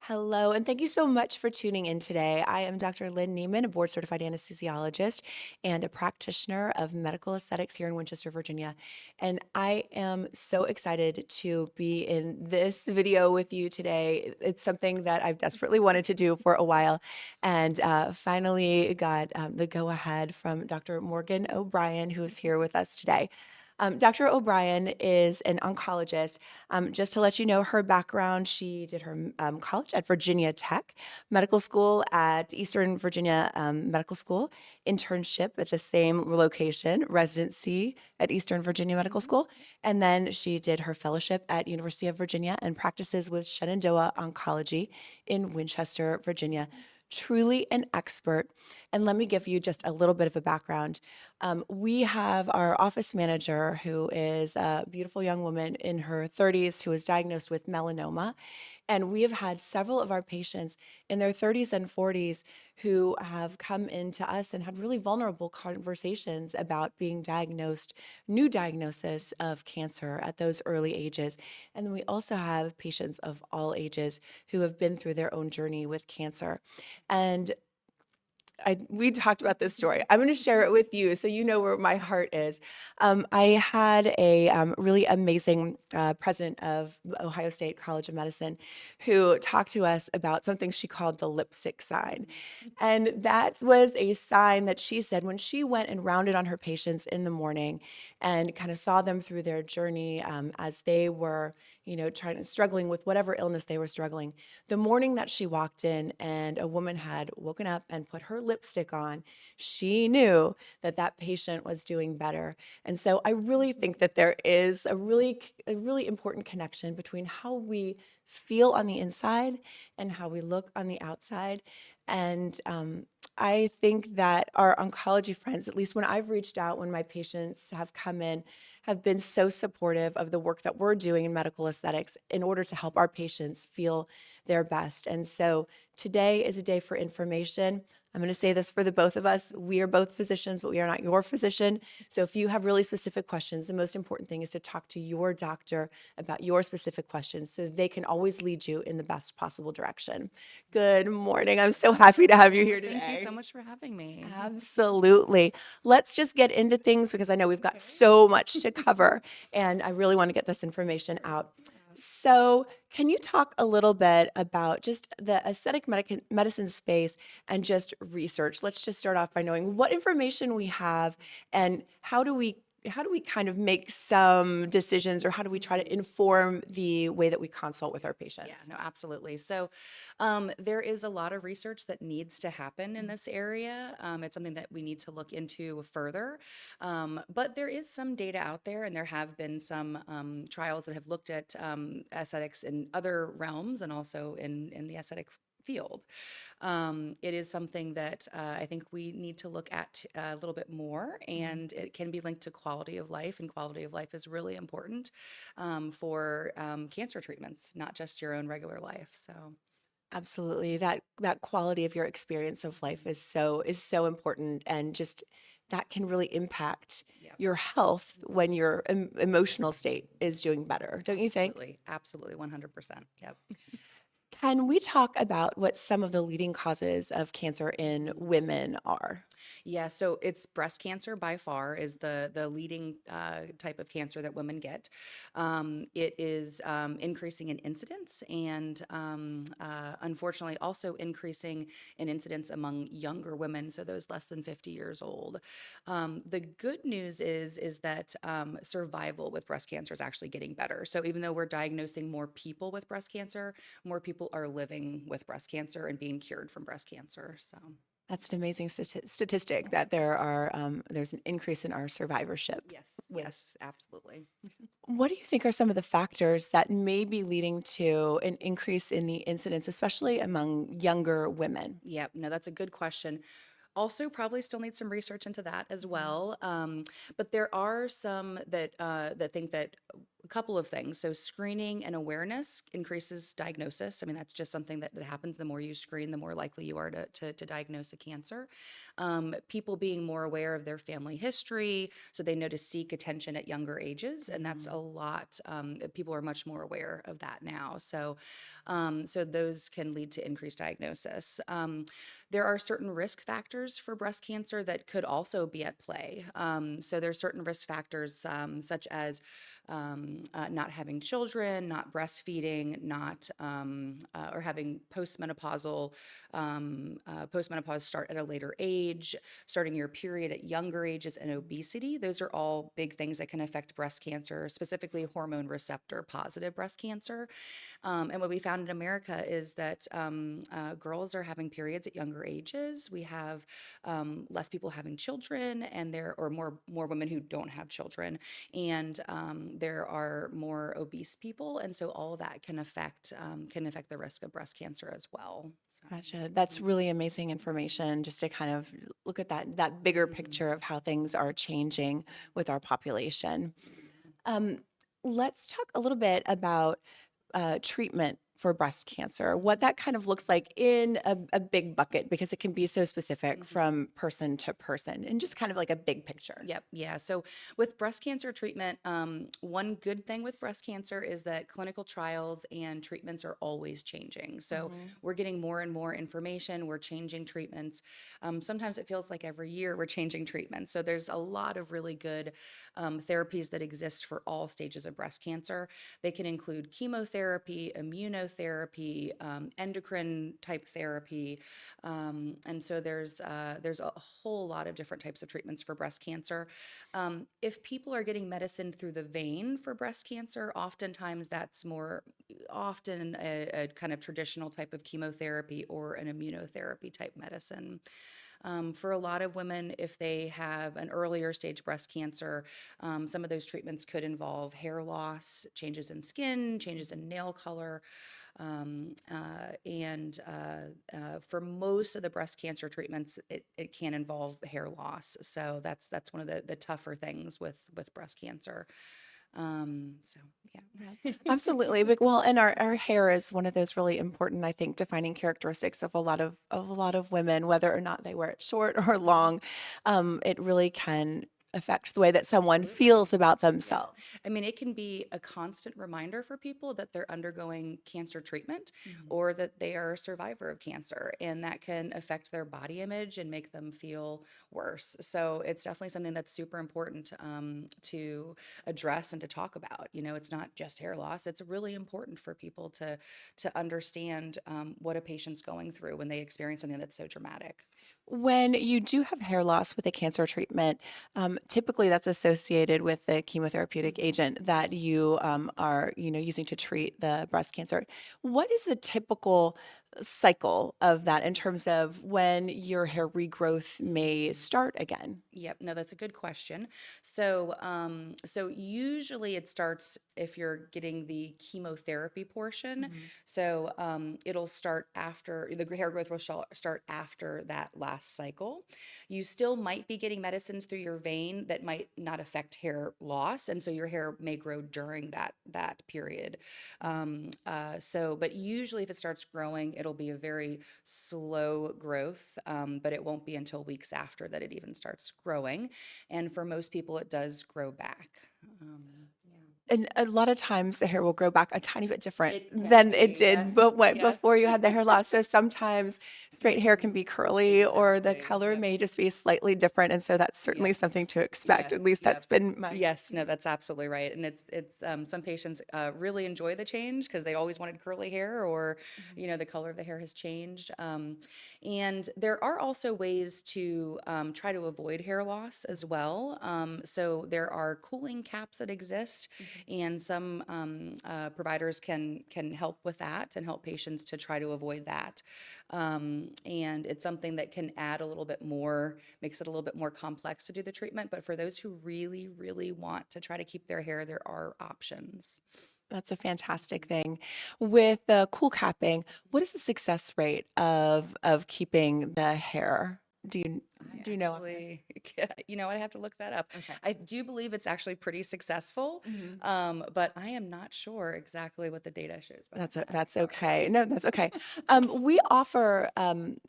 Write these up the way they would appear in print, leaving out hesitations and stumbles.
Hello, and thank you so much for tuning in today. I am Dr. Lynn Nieman, a board certified anesthesiologist and a practitioner of medical aesthetics here in Winchester, Virginia. And I am so excited to be in this video with you today. It's something that I've desperately wanted to do for a while, and finally got the go ahead from Dr. Morgan O'Brien, who is here with us today. Dr. O'Brien is an oncologist. Just to let you know her background, she did her college at Virginia Tech, medical school at Eastern Virginia Medical School, internship at the same location, residency at Eastern Virginia Medical Mhm. School, and then she did her fellowship at University of Virginia and practices with Shenandoah Oncology in Winchester, Virginia. Truly an expert. And let me give you just a little bit of a background. We have our office manager, who is a beautiful young woman in her 30s who was diagnosed with melanoma. And we have had several of our patients in their 30s and 40s who have come into us and had really vulnerable conversations about being diagnosed, new diagnosis of cancer at those early ages. And then we also have patients of all ages who have been through their own journey with cancer. And we talked about this story. I'm going to share it with you so you know where my heart is. I had a really amazing president of Ohio State College of Medicine who talked to us about something she called the lipstick sign. And that was a sign that she said when she went and rounded on her patients in the morning and kind of saw them through their journey as they were, struggling with whatever illness they were struggling. The morning that she walked in and a woman had woken up and put her lipstick on, she knew that that patient was doing better. And so I really think that there is a really important connection between how we feel on the inside and how we look on the outside. And I think that our oncology friends, at least when I've reached out, when my patients have come in, have been so supportive of the work that we're doing in medical aesthetics in order to help our patients feel their best. And so today is a day for information. I'm going to say this for the both of us. We are both physicians, but we are not your physician. So if you have really specific questions, the most important thing is to talk to your doctor about your specific questions so they can always lead you in the best possible direction. Good morning. I'm so happy to have you here Thank you so today. much for having me. Absolutely. Let's just get into things because I know we've got Okay. so much to cover and I really want to get this information Course. out. Yeah. So, can you talk a little bit about just the aesthetic medicine space and just research? Let's just start off by knowing what information we have and how do we kind of make some decisions or how do we try to Mhm. inform the way that we consult with our Yeah, patients? no, absolutely. So, there is a lot of research that needs to happen in this area. It's something that we need to look into further. But there is some data out there, and there have been some trials that have looked at aesthetics in other realms and also in the aesthetic field. It is something that I think we need to look at a little bit more, and it can be linked to quality of life, and quality of life is really important for cancer treatments, not just your own regular life. So, Absolutely. That quality of your experience of life mhm. is so important and just that can really impact Yep. your health Mhm. when your emotional state is doing better, don't you think? Absolutely. Absolutely. 100%. Yep. Can we talk about what some of the leading causes of cancer in Mhm. women are? Yeah, so it's breast cancer by far is the leading type of cancer that women get. It is increasing in incidence and unfortunately also increasing in incidence among younger women, so those less than 50 years old. The good news is that survival with breast cancer is actually getting better. So even though we're diagnosing more people with breast cancer, more people are living with breast cancer and being cured from breast cancer. So. That's an amazing statistic that there's an increase in our survivorship Yes, with. yes, absolutely. What do you think are some of the factors that may be leading to an increase in the incidence, especially among younger women? Yep, no, that's a good question. Also, probably still need some research into that as Mhm. well. But there are some that think that a couple of things. So screening and awareness increases diagnosis. I mean, that's just something that happens. The more you screen, the more likely you are to diagnose a cancer. People being more aware of their family history, so they know to seek attention at younger ages, and that's a lot. People are much more aware of that now. So those can lead to increased diagnosis. There are certain risk factors for breast cancer that could also be at play. So there's certain risk factors such as not having children, not breastfeeding, not or having postmenopausal start at a later age, starting your period at younger ages, and obesity. Those are all big things that can affect breast cancer, specifically hormone receptor positive breast cancer. And what we found in America is that girls are having periods at younger ages. We have less people having children, and more women who don't have children, and there are more obese people, and so all of that can affect the risk of breast cancer as well. So, Gotcha. That's really amazing information just to kind of look at that bigger picture of how things are changing with our population. Um, let's talk a little bit about treatment for breast cancer, what that kind of looks like in a big bucket, because it can be so specific from person to person and just kind of like a big picture. Yep. Yeah. So with breast cancer treatment, one good thing with breast cancer is that clinical trials and treatments are always changing. So we're getting more and more information. We're changing treatments. Sometimes it feels like every year we're changing treatments. So there's a lot of really good therapies that exist for all stages of breast cancer. They can include chemotherapy, immunotherapy, endocrine type therapy, and so there's a whole lot of different types of treatments for breast cancer. If people are getting medicine through the vein for breast cancer, oftentimes that's more often a kind of traditional type of chemotherapy or an immunotherapy type medicine. For a lot of women, if they have an earlier stage breast cancer, some of those treatments could involve hair loss, changes in skin, changes in nail color. And for most of the breast cancer treatments, it can involve hair loss. So that's one of the tougher things with breast cancer. So yeah. Absolutely. Well, and our hair is one of those really important, I think, defining characteristics of a lot of women, whether or not they wear it short or long. It really can affect the way that someone Absolutely. feels about Yeah. themselves. I mean, it can be a constant reminder for people that they're undergoing cancer treatment Mhm. or that they are a survivor of cancer, and that can affect their body image and make them feel worse. So it's definitely something that's super important to address and to talk about. You know, it's not just hair loss. It's really important for people to understand what a patient's going through when they experience something that's so dramatic. When you do have hair loss with a cancer treatment, typically that's associated with the chemotherapeutic agent that you are, using to treat the breast cancer. What is the typical cycle of that in terms of when your hair regrowth may start again? Yep, no, that's a good question. So usually it starts if you're getting the chemotherapy portion. Mhm. So, it'll start after the hair growth will start after that last cycle. You still might be getting medicines through your vein that might not affect hair loss, and so your hair may grow during that period. But usually if it starts growing, it'll be a very slow growth, but it won't be until weeks after that it even starts growing. And for most people, it does grow back. Yeah. And a lot of times the hair will grow back a tiny bit different It can than it be, yes, did but what yes. before you had the hair loss. So sometimes straight hair can be curly or the Exactly. color Yep. may just be slightly different. And so that's certainly Yep. something to expect. Yes, At least yep. that's been my Yes, no, that's absolutely right. And it's some patients really enjoy the change because they always wanted curly hair or, Mhm. the color of the hair has changed. And there are also ways to try to avoid hair loss as well. So there are cooling caps that exist, Mhm. and some providers can help with that and help patients to try to avoid that. And it's something that can add a little bit more, makes it a little bit more complex to do the treatment. But for those who really, really want to try to keep their hair, there are options. That's a fantastic thing. With the cool capping, what is the success rate of keeping the hair? Do you Do you know offhand? Actually, I'd have to look that up. Okay. I do believe it's actually pretty successful, Mhm. but I am not sure exactly what the data shows behind that. That's okay. Sorry. No, that's okay. We offer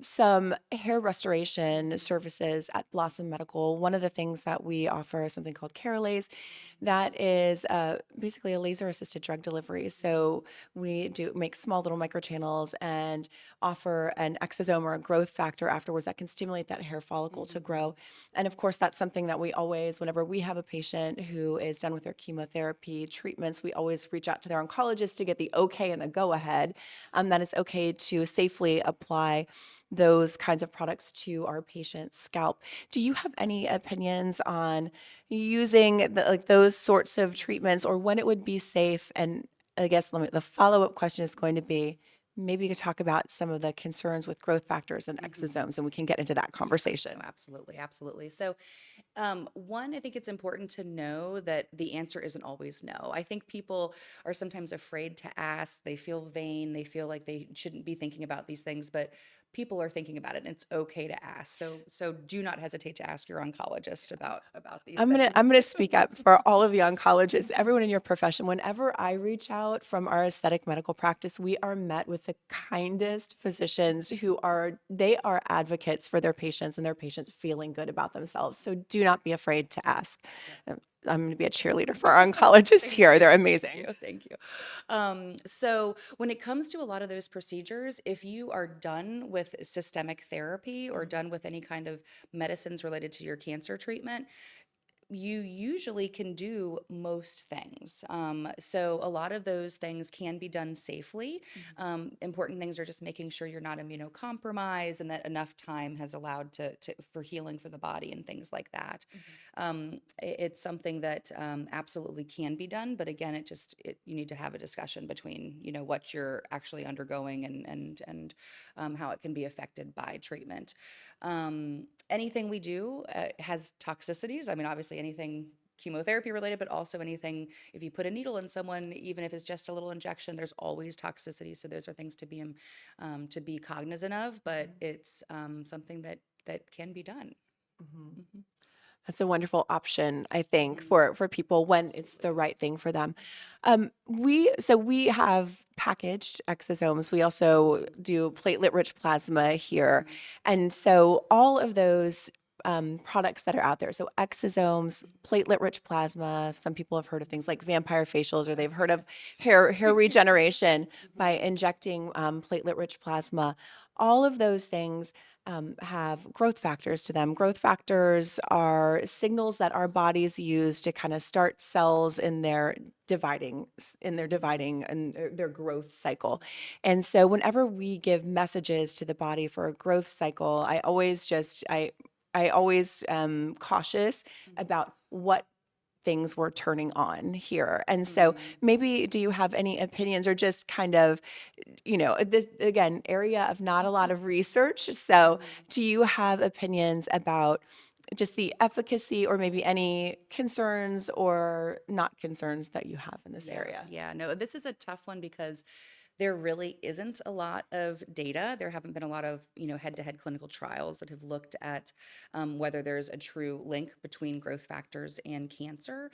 some hair restoration services at Blossom Medical. One of the things that we offer is something called Carolase. That is basically a laser-assisted drug delivery. So we do make small little microchannels and offer an exosome or a growth factor afterwards that can stimulate that hair follicle to Mhm. grow. And of course, that's something that we always, whenever we have a patient who is done with their chemotherapy treatments, we always reach out to their oncologist to get the okay and the go ahead that it's okay to safely apply those kinds of products to our patient's scalp. Do you have any opinions on using like those sorts of treatments or when it would be safe? And I guess the follow-up question is going to be maybe you could talk about some of the concerns with growth factors and Mhm. exosomes, and we can get into that Yeah, no, conversation. absolutely, absolutely. So, one, I think it's important to know that the answer isn't always no. I think people are sometimes afraid to ask. They feel vain. They feel like they shouldn't be thinking about these things, but people are thinking about it, and it's okay to ask. So do not hesitate to ask your oncologist about these things. I'm gonna speak up for all of the oncologists, everyone in your profession. Whenever I reach out from our aesthetic medical practice, we are met with the kindest physicians who they are advocates for their patients and their patients feeling good about themselves. So do not be afraid to ask. Yeah. Um, I'm gonna be a cheerleader for our oncologists Thank here. you. They're Thank amazing. you. Thank you. So when it comes to a lot of those procedures, if you are done with systemic therapy or done with any kind of medicines related to your cancer treatment, you usually can do most things. So a lot of those things can be done safely. Important things are just making sure you're not immunocompromised and that enough time has allowed for healing for the body and things like that. It's something that absolutely can be done, but again, you need to have a discussion between what you're actually undergoing and how it can be affected by treatment. Anything we do has toxicities. I mean, obviously, anything chemotherapy related, but also anything, if you put a needle in someone, even if it's just a little injection, there's always toxicity. So those are things to be cognizant of, but it's something that can be done. Mhm. Mhm. That's a wonderful option, I think, Mhm. for people when it's the Absolutely. right thing for them. We have packaged exosomes. We also Mhm. do platelet-rich plasma here, Mhm. and so all of those products that are out there. So exosomes, platelet-rich plasma. Some people have heard of things like vampire facials, or they've heard of hair regeneration by Mhm. injecting platelet-rich plasma. All of those things have growth factors to them. Growth factors are signals that our bodies use to kind of start cells in their Mhm. dividing and their growth cycle. And so whenever we give messages to the body for a growth cycle, I always cautious Mhm. about what things we're turning on here. And so Mhm. maybe do you have any opinions or just kind of this again, area of not a lot of research. So, Mhm. do you have opinions about just the efficacy or maybe any concerns or not concerns that you have in this Yeah, area? yeah. No, this is a tough one because there really isn't a lot of data. There haven't been a lot of, head-to-head clinical trials that have looked at whether there's a true link between growth factors and cancer.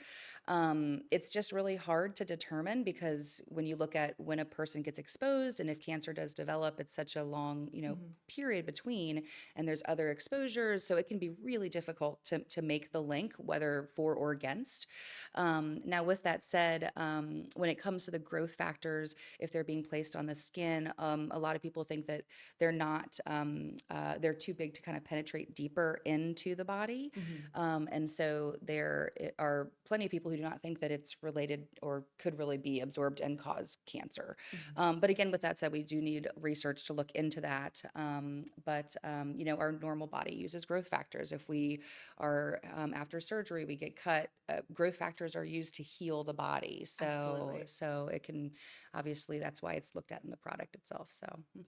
It's just really hard to determine because when you look at when a person gets exposed and if cancer does develop, it's such a long, Mhm. period between, and there's other exposures, so it can be really difficult to make the link, whether for or against. Now, with that said, when it comes to the growth factors, if they're being placed on the skin, a lot of people think that they're too big to kind of penetrate deeper into the body. Mhm. And so are plenty of people who do not think that it's related or could really be absorbed and cause cancer. Mhm. But again, with that said, we do need research to look into that. Our normal body uses growth factors. If we are after surgery, we get cut. Growth factors are used to heal the body. So Absolutely. so it can obviously that's why it's looked at in the product itself. So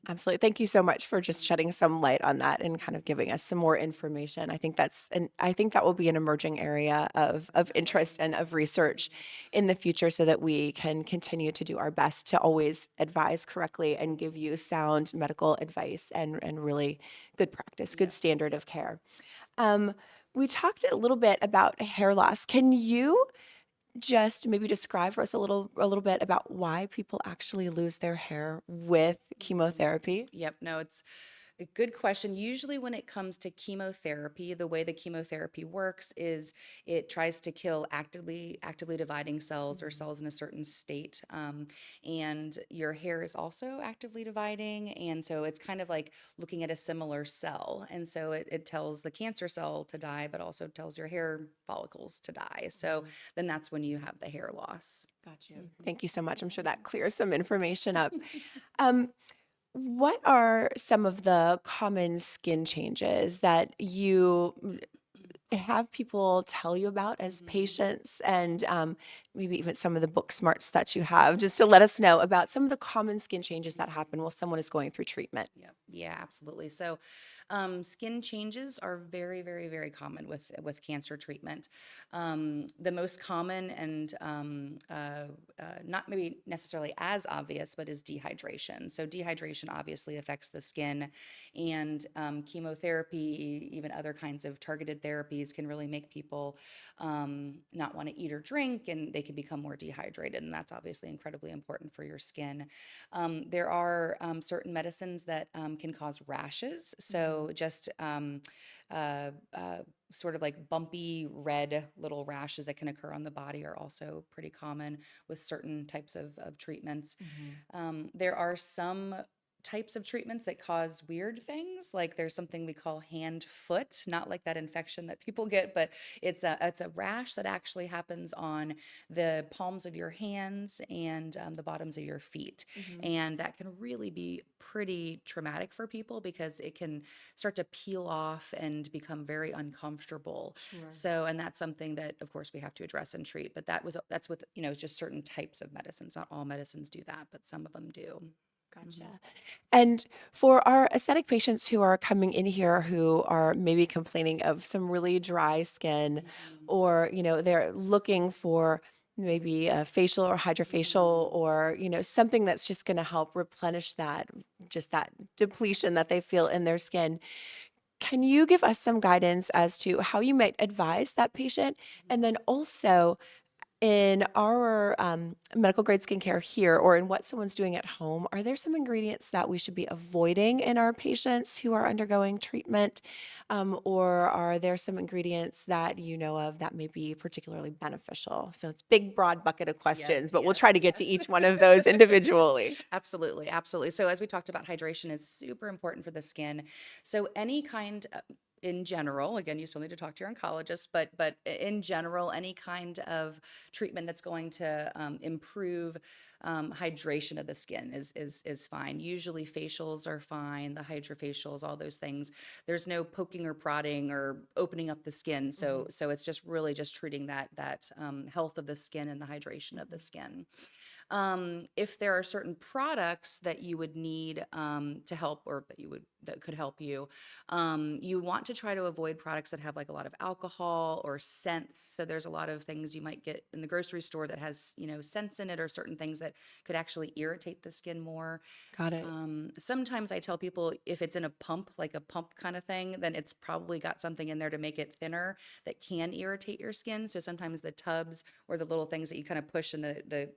Absolutely. Thank you so much for just mhm, shedding some light on that and kind of mhm, giving us some more information. I think that will be an emerging area of interest and of research mhm. in the future so that we can continue to do our best to always advise correctly and give you sound medical advice and really good practice, good Yes. standard of care. Um, we talked a little bit about hair loss. Can you just maybe describe for us a little bit about why people actually lose their hair with Mhm. chemotherapy? Yep, no, it's a good question. Usually, when it comes to chemotherapy, the way the chemotherapy works is it tries to kill actively dividing cells or Mhm. cells in a certain state, and your hair is also actively dividing, and so it's kind of like looking at a similar cell, and so it tells the cancer cell to die, but also tells your hair follicles to die. So Mhm. then that's when you have the hair loss. Got you. Mhm. Thank you so much. I'm sure that clears some information up. Um, what are some of the common skin changes that you have people tell you about as Mhm. patients and maybe even some of the book smarts that you have, just to let us know about some of the common skin changes that happen Mhm. while someone is going through treatment? Yep. Yeah, absolutely. So, skin changes are very, very, very common with cancer treatment. The most common and not maybe necessarily as obvious, but is dehydration. So, dehydration obviously affects the skin, and chemotherapy, even other kinds of targeted therapies, can really make people not want to eat or drink, and they can become more dehydrated, and that's obviously incredibly important for your skin. There are certain medicines that can cause rashes. Mhm. So just uh, uh, sort of like bumpy red little rashes that can occur on the body are also pretty common with certain types of treatments. Mhm. There are some types of treatments that cause weird things. Like there's something we call hand foot, not like that infection that people get, but it's a rash that actually happens on the palms of your hands and the bottoms of your feet. Mhm. And that can really be pretty traumatic for people because it can start to peel off and become very uncomfortable. Sure. So, and that's something that, of course, we have to address and treat. But that's with, just certain types of medicines. Not all medicines do that, but some of them do. Mhm. Gotcha. And for our aesthetic patients who are coming in here who are maybe complaining of some really dry skin, Mhm. or, they're looking for maybe a facial or hydrofacial, Mhm. or, something that's just going to help replenish just that depletion that they feel in their skin. Can you give us some guidance as to how you might advise that patient? And then also, in our medical grade skincare here, or in what someone's doing at home, are there some ingredients that we should be avoiding in our patients who are undergoing treatment? Or are there some ingredients that you know of that may be particularly beneficial? So it's big, broad bucket of Yes, questions, but we'll yes, try to get to yes. each one of those individually. Absolutely, absolutely. So as we talked about, hydration is super important for the skin. So any kind in general, again, you still need to talk to your oncologist, but in general, any kind of treatment that's going to improve hydration of the skin is fine. Usually facials are fine, the hydrofacials, all those things. There's no poking or prodding or opening up the skin. So Mhm. so it's just really just treating that health of the skin and the hydration of the Mhm. skin. If there are certain products that you would need to help, or that could help you, you want to try to avoid products that have like a lot of alcohol or scents. So there's a lot of things you might get in the grocery store that has scents in it, or certain things that could actually irritate the skin more. Got it. Sometimes I tell people if it's in a pump, like a pump kind of thing, then it's probably got something in there to make it thinner that can irritate your skin. So sometimes the tubs or the little things that you kind of push and the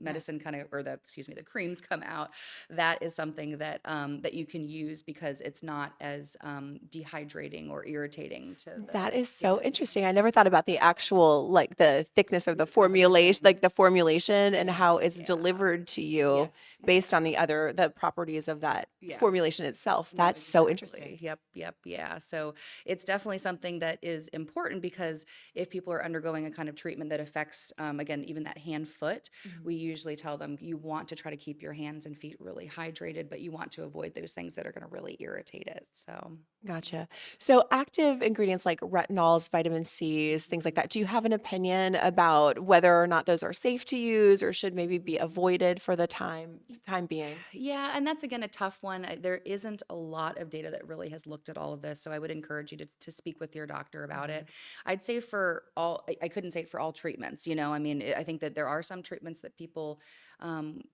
Yeah. medicine kind of, or the excuse me, the creams come out. That is something that you can use because it's not as dehydrating or irritating to That the is so skin. interesting. I never thought about the actual, like, the thickness of the formulation, Composition. like the formulation and Yeah, how it's yeah. delivered to you Yes, based on yes. the properties of that Yes. formulation itself. No, That's so interesting. exactly. Yep, yep, yeah. So it's definitely something that is important because if people are undergoing a kind of treatment that affects, again, even that hand foot, Mhm. we usually tell them you want to try to keep your hands and feet really hydrated, but you want to avoid those things that are going to really irritate it. So, Gotcha. So active ingredients like retinols, vitamin C's, things like mhm, that. Do you have an opinion about whether or not those are safe to use or should maybe be mhm. avoided for the time being? Yeah, and that's again a tough one. There isn't a lot of data that really has looked at all of this, so I would encourage you to speak with your doctor about Mhm. it. I'd say for all, I couldn't say it for all treatments. I mean, I think that there are some treatments that people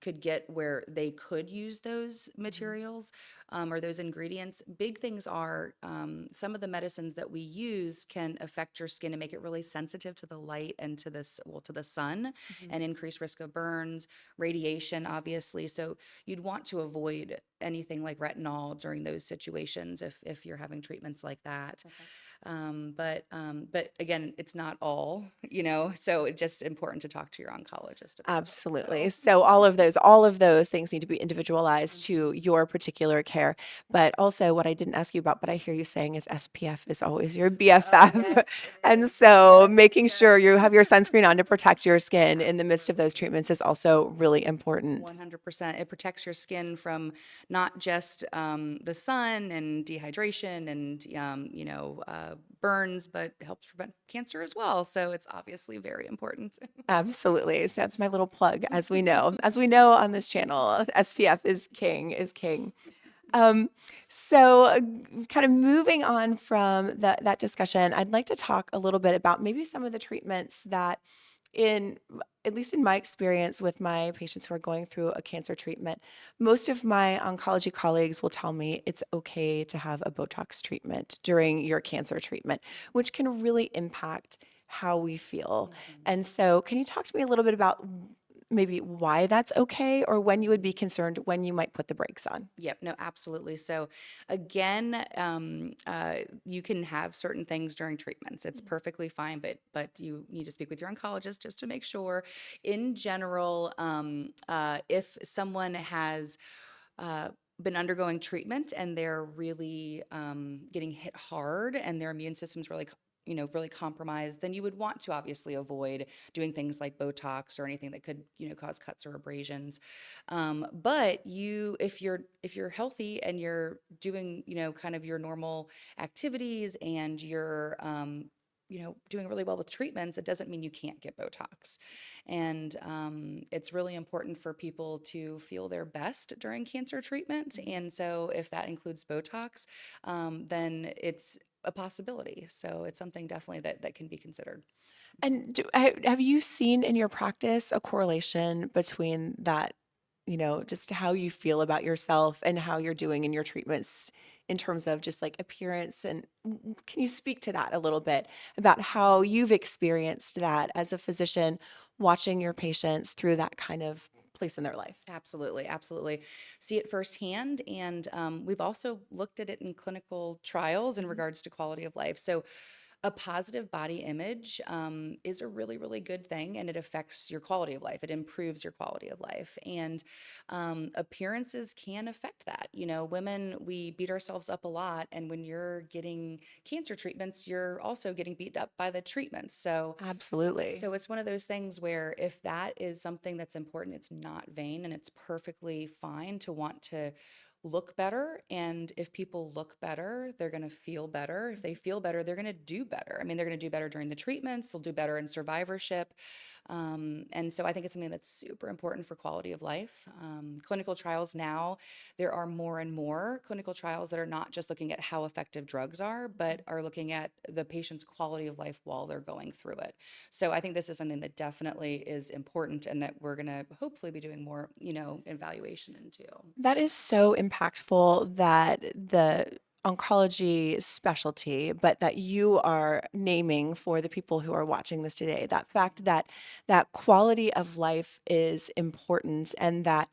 could get where they could use those materials or those ingredients. Big things are some of the medicines that we use can affect your skin and make it really sensitive to the light and to this, well, to the sun, Mhm. and increase risk of burns, radiation, obviously. So you'd want to avoid anything like retinol during those situations if you're having treatments like that. Perfect. But again, it's not all, so it's just important to talk to your oncologist about it. Absolutely. So, So all of those things need to be individualized to mhm. your particular care. But also what I didn't ask you about, but I hear you saying is SPF is always your Oh, yes, BFF. it And is. so Yes, making sure yes. you have your sunscreen on to protect your skin in the midst of those Absolutely. treatments is also really important. 100%. It protects your skin from not just the sun and dehydration and burns, but helps prevent cancer as well. So it's obviously very important. Absolutely. So that's my little plug, as we know. As we know on this channel, SPF is king. Um, so, kind of moving on from that discussion, I'd like to talk a little bit about maybe some of the treatments that, in at least in my experience with my patients who are going through a cancer treatment, most of my oncology colleagues will tell me it's okay to have a Botox treatment during your cancer treatment, which can really impact how we feel. Mhm. And so, can you talk to me a little bit about maybe why that's okay, or when you would be concerned when you might put the brakes on? Yep, no, absolutely. So, again, you can have certain things during treatments. It's perfectly fine, but you need to speak with your oncologist just to make sure. In general, if someone has uh, been undergoing treatment and they're really getting hit hard and their immune system's really compromised, then you would want to obviously avoid doing things like Botox or anything that could, cause cuts or abrasions. But if you're healthy and you're doing, kind of your normal activities and you're doing really well with treatments, it doesn't mean you can't get Botox. And it's really important for people to feel their best during cancer treatment. And so, if that includes Botox, then it's a possibility. So, it's something definitely that can be considered. And have you seen in your practice a correlation between that, just how you feel about yourself and how you're doing in your treatments in terms of just like appearance? And can you speak to that a little bit about how you've experienced that as a physician watching your patients through that kind of place in their life? Absolutely, absolutely. See it firsthand. And we've also looked at it in clinical trials in Mhm. regards to quality of life. So, a positive body image is a really, really good thing, and it affects your quality of life. It improves your quality of life. And appearances can affect that. Women, we beat ourselves up a lot. And when you're getting cancer treatments, you're also getting beat up by the treatments. So, Absolutely. so it's one of those things where if that is something that's important, it's not vain and it's perfectly fine to want to look better. And if people look better, they're going to feel better. If they feel better, they're going to do better. I mean, they're going to do better during the treatments, they'll do better in survivorship. And so I think it's something that's super important for quality of life. Clinical trials now, there are more and more clinical trials that are not just looking at how effective drugs are, but are looking at the patient's quality of life while they're going through it. So I think this is something that definitely is important and that we're going to hopefully be doing more, evaluation into. That is so impactful that the oncology specialty, but that you are naming for the people who are watching this today. That fact that that quality of life is important, and that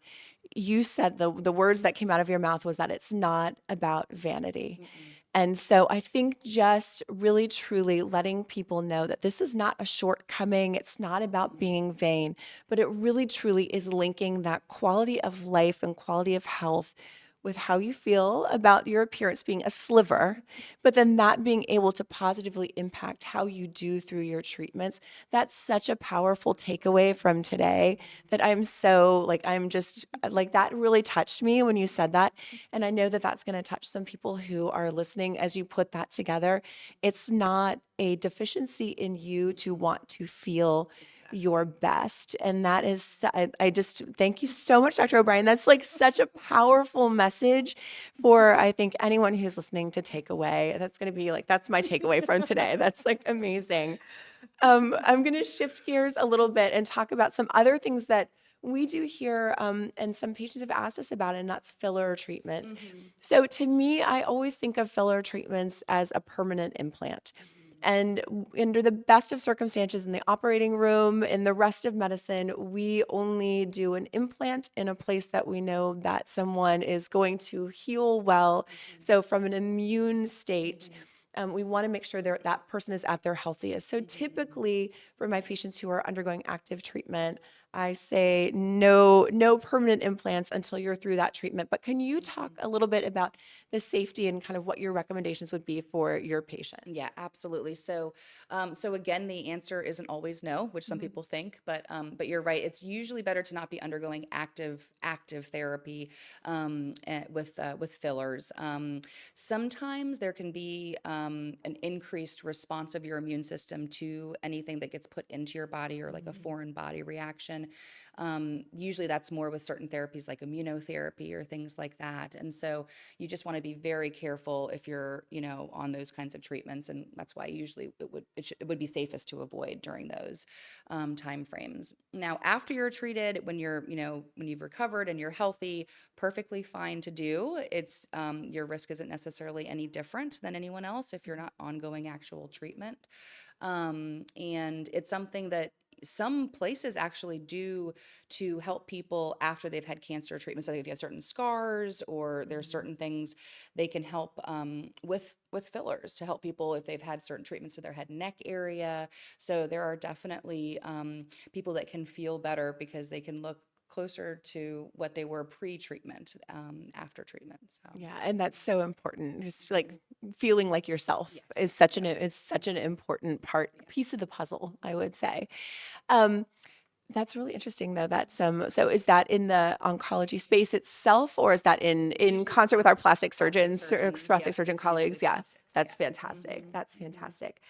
you said the words that came out of your mouth was that it's not about vanity. Mm-mm. And so I think just really truly letting people know that this is not a shortcoming, it's not about Mm-mm. being vain, but it really truly is linking that quality of life and quality of health with how you feel about your appearance being a sliver, but then that being able to positively impact how you do through your treatments. That's such a powerful takeaway from today that I'm so like, I'm just like, that really touched me when you said that. And I know that that's going to touch some people who are listening as you put that together. It's not a deficiency in you to want to feel your Exactly. best. And that is, I just thank you so much, Dr. O'Brien. That's like such a powerful message for, I think, anyone who's listening to take away. That's going to be like, that's my takeaway from today. That's like amazing. I'm going to shift gears a little bit and talk about some other things that we do hear, and some patients have asked us about it, and that's filler treatments. Mhm. So to me, I always think of filler treatments as a permanent implant. Mhm. And under the best of circumstances in the operating room, in the rest of medicine, we only do an implant in a place that we know that someone is going to heal well. Mhm. So, from an immune state, Mhm. we want to make sure that person is at their healthiest. So, Mhm. typically, for my patients who are undergoing active treatment, I say no permanent implants until you're through that treatment. But can you talk Mhm. a little bit about the safety and kind of what your recommendations would be for your patients? Yeah, absolutely. So again, the answer isn't always no, which some Mhm. people think, but you're right. It's usually better to not be undergoing active therapy with fillers. Sometimes there can be an increased response of your immune system to anything that gets put into your body or like a Mhm. foreign body reaction. Usually that's more with certain therapies like immunotherapy or things like that. And so you just want to be very careful if you're, on those kinds of treatments, and that's why usually it would be safest to avoid during those time frames. Now, after you're treated, when you've recovered and you're healthy, perfectly fine to do. It's your risk isn't necessarily any different than anyone else if you're not ongoing actual treatment. And it's something that some places actually do to help people after they've had cancer treatments. So if you have certain scars or there's Mhm. certain things they can help with fillers to help people if they've had certain treatments to their head and neck area. So there are definitely people that can feel better because they can look closer to what they were pre-treatment after treatment. So Yeah, and that's so important. Just like mhm. feeling like yourself Yes, yep, is such an important yeah, piece of the puzzle, I yep. would say. Um, that's really interesting though. That's so is that in the oncology space itself, or is that in Usually concert with our plastic plastic surgeons, surgeons. plastic Yep, surgeon it's usually colleagues? Yeah, plastics. that's Yeah. fantastic. Hmm. That's Hmm. fantastic.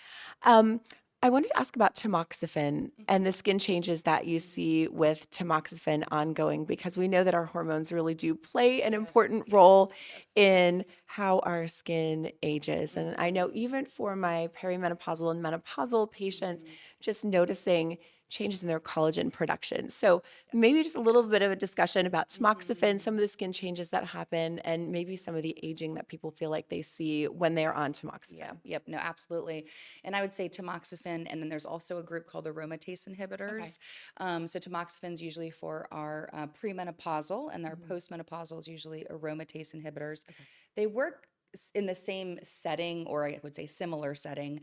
Um, I wanted to ask about tamoxifen and the Hmm. skin changes that you Hmm. see with tamoxifen ongoing, because we know that our hormones really do play an Yes, important role yes, yes. in how our skin ages. And I know Hmm. even for my perimenopausal and menopausal patients, Hmm. just noticing changes in their collagen production. So Yep. maybe just a little bit of a discussion about tamoxifen, Hmm. some of the skin changes that happen, and maybe some of the aging that people feel like they see when they are on Yes. Yeah. tamoxifen. Yep. No, absolutely. And I would say tamoxifen, and then there's also a group called aromatase Okay. inhibitors. So tamoxifen is usually for our premenopausal, and our Mhm. postmenopausal is usually aromatase inhibitors. Okay. They work in the same setting, or I would say similar setting,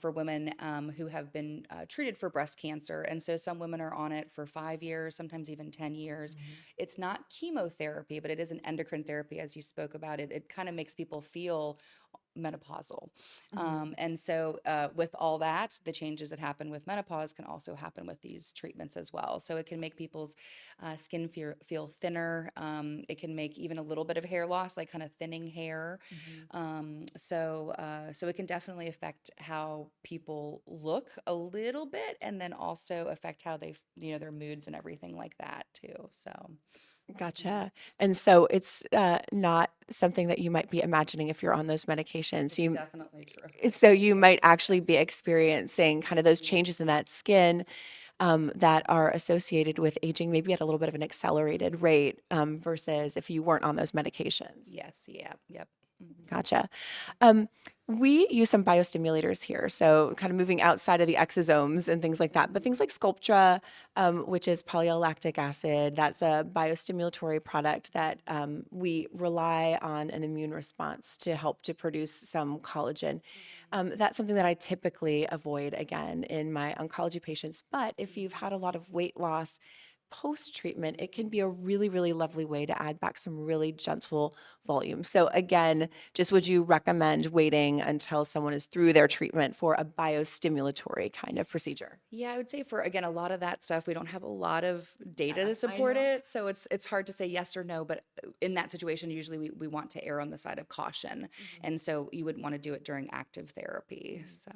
for women who have been treated for breast cancer. And so some women are on it for 5 years, sometimes even 10 years. Mhm. It's not chemotherapy, but it is an endocrine therapy, as you spoke about it. It kind of makes people feel menopausal. Mhm. And so, with all that, the changes that happen with menopause can also happen with these treatments as well. So, it can make people's skin feel thinner. It can make even a little bit of hair loss, like kind of thinning hair. Mhm. So it can definitely affect how people look a little bit, and then also affect how their moods and everything like that too. So, mhm. Gotcha. And so it's not something that you might be imagining if you're on those medications. It's definitely true. So you might Yes, actually yes. be experiencing kind of those Hmm. changes in that skin that are associated with aging, maybe at a little bit of an accelerated rate versus if you weren't on those medications. Yes, yeah, yep. Hmm. Gotcha. Um, we use some biostimulators here, so kind of moving outside of the exosomes and things like that. But things Hmm. like Sculptra, which is polylactic acid, that's a biostimulatory product that we rely on an immune response to help to produce some collagen. That's something that I typically avoid again in my oncology patients. But if you've had a lot of weight loss post treatment, it can be a really, really lovely way to add back some really gentle volume. So, again, just would you recommend waiting until someone is through their treatment for a biostimulatory kind of procedure? Yeah, I would say for again a lot of that stuff, we don't have a lot of data Yeah, to I support know. it, so it's hard to say yes or no. But in that situation, usually we want to err on the side of caution, Mhm, and so you would want to do it during active therapy. mhm. So,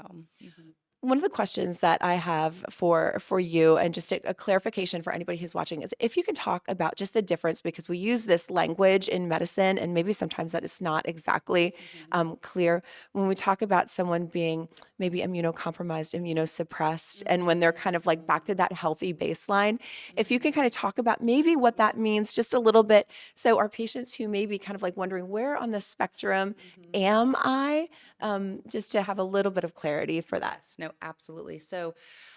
mhm. One of the questions that I have for you, and just a clarification for anybody who's watching, is if you can talk about just the difference, because we use this language in medicine, and maybe sometimes that is not exactly Mhm. clear when we talk about someone being maybe immunocompromised, immunosuppressed, and when they're kind of like back to that healthy baseline. If you can Mhm. kind of talk about maybe what that means just a little bit, so our patients who may be kind of like wondering where on the spectrum Mhm. am I, just to have a little bit of clarity for that. Yes, no, absolutely. So,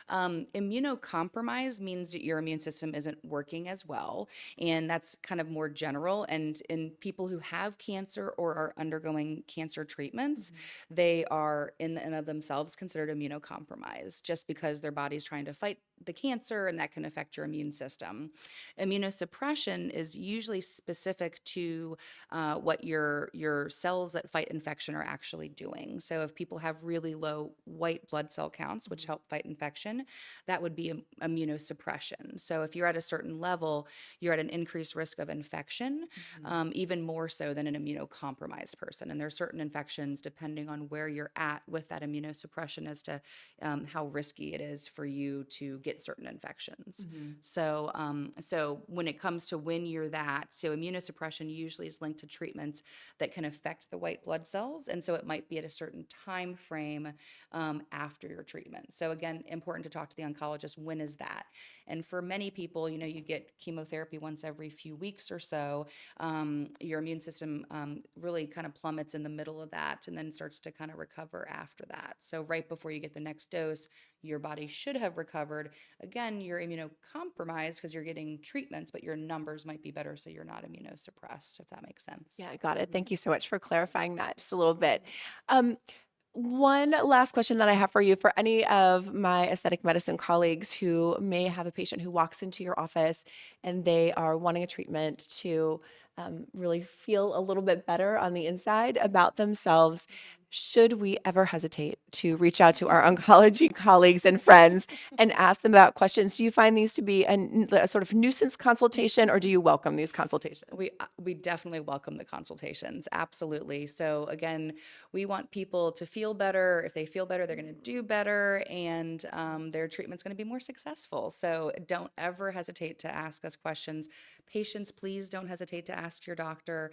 immunocompromise means that your immune system isn't working as well. And that's kind of more general. And in people who have cancer or are undergoing cancer treatments, Mhm. they are in and of themselves considered immunocompromised just because their body's trying to fight the cancer and that can affect your immune system. Immunosuppression is usually specific to what your cells that fight infection are actually doing. So if people have really low white blood cell counts, which Mhm. help fight infection, that would be immunosuppression. So if you're at a certain level, you're at an increased risk of infection, Mhm. even more so than an immunocompromised person. And there are certain infections, depending on where you're at with that immunosuppression, as to how risky it is for you to get certain infections. Mhm. So when it comes to when you're that, so immunosuppression usually is linked to treatments that can affect the white blood cells, and so it might be at a certain time frame after your treatment. So again, important to talk to the oncologist. When is that? And for many people, you get chemotherapy once every few weeks or so. Your immune system really kind of plummets in the middle of that, and then starts to kind of recover after that. So right before you get the next dose, your body should have recovered. Again, you're immunocompromised because you're getting treatments, but your numbers might be better, so you're not immunosuppressed, if that makes sense. Yeah, I got it. Mhm. Thank you so much for clarifying that just a little bit. Um, One last question that I have for you, for any of my aesthetic medicine colleagues who may have a patient who walks into your office and they are wanting a treatment to really feel a little bit better on the inside about themselves. Should we ever hesitate to reach out to our oncology colleagues and friends and ask them about questions? Do you find these to be a sort of nuisance consultation, or do you welcome these consultations? We definitely welcome the consultations. Absolutely. So again, we want people to feel better. If they feel better, they're going to do better, and their treatment's going to be more successful. So don't ever hesitate to ask us questions. Patients, please don't hesitate to ask your doctor.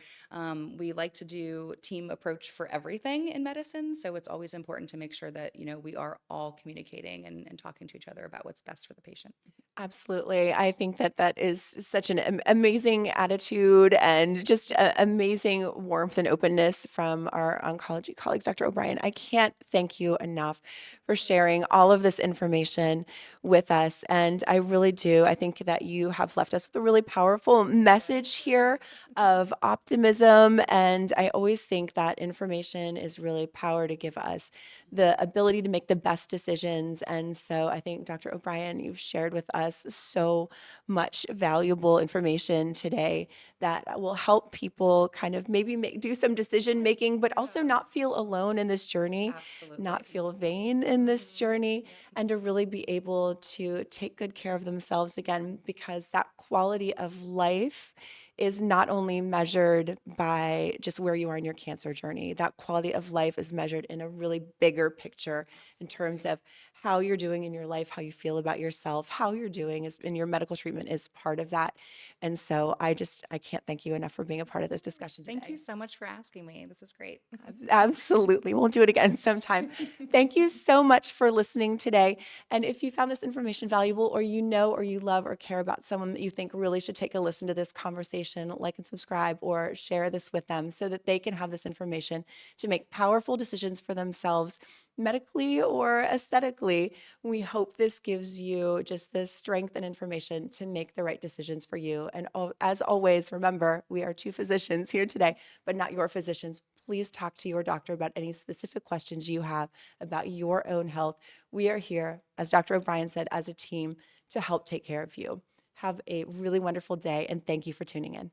We like to do team approach for everything in medicine, so it's always important to make sure that we are all communicating and talking to each other about what's best for the patient. Absolutely. I think that that is such an amazing attitude and just amazing warmth and openness from our oncology colleagues, Dr. O'Brien. I can't thank you enough for sharing all of this information with us. And I really do. I think that you have left us with a really powerful message here of optimism. And I always think that information is really power to give us the ability to make the best decisions. And so I think, Dr. O'Brien, you've shared with us so much valuable information today that will help people kind of maybe do some decision making, but also Yeah, not feel alone in this journey, absolutely. not feel vain in this journey, Yep. and to really be able to take good care of themselves again, because that quality of life is not only measured by just where you are in your cancer journey. That quality of life is measured in a really bigger picture in terms Absolutely. of how you're doing in your life, how you feel about yourself, how you're doing is in your medical treatment is part of that. And so I can't thank you enough for being a part of this Of course. discussion Thank you today. so much for asking me. This is great. Absolutely. We'll do it again sometime. Thank you so much for listening today. And if you found this information valuable, or you know, or you love, or care about someone that you think really should take a listen to this conversation, like and subscribe or share this with them so that they can have this information to make powerful decisions for themselves, medically or aesthetically. We hope this gives you just the strength and information to make the right decisions for you. And as always, remember, we are two physicians here today, but not your physicians. Please talk to your doctor about any specific questions you have about your own health. We are here, as Dr. O'Brien said, as a team to help take care of you. Have a really wonderful day, and thank you for tuning in.